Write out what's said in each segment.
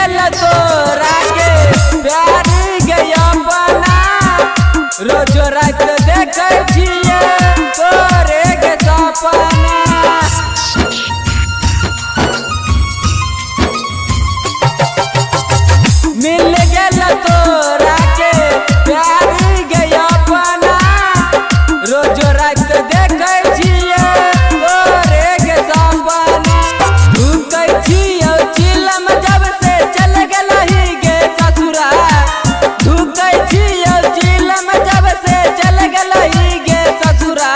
गेल तोरा के प्यार गया बना रोज रात देखे छिए तोरे के सपना मिल गेल तोरा के प्यार गया बना रोज रात देखे छिए तोरे के सपना ढूंढै छिए चिलम जब से चल गेलही गे ससुरा ढूंढै छिए चिलम जब से चल गेलही गे ससुरा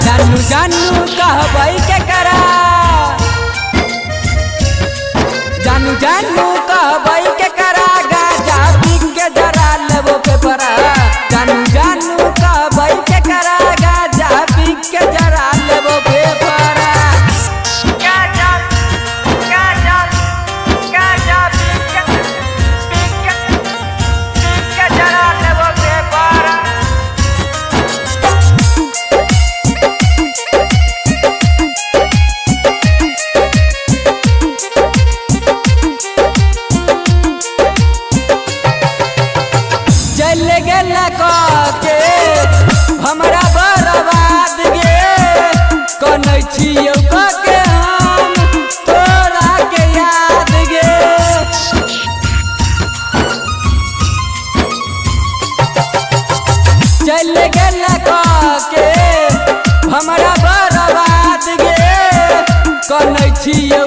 जानू जानू कहबै के करा जानू जानू कहबै के करा गाजा पी के जरा लेबो पेपरा जानू जानू कहबै के करा गाजा पी के जरा लेबो पेपरा गाजा पी के जरा लेबो पेपरा चल गेल के हमरा बर्बाद गे कनै छियौ के हम तोरा के याद गे चल गेल के हमरा बर्बाद गे कनै छियौ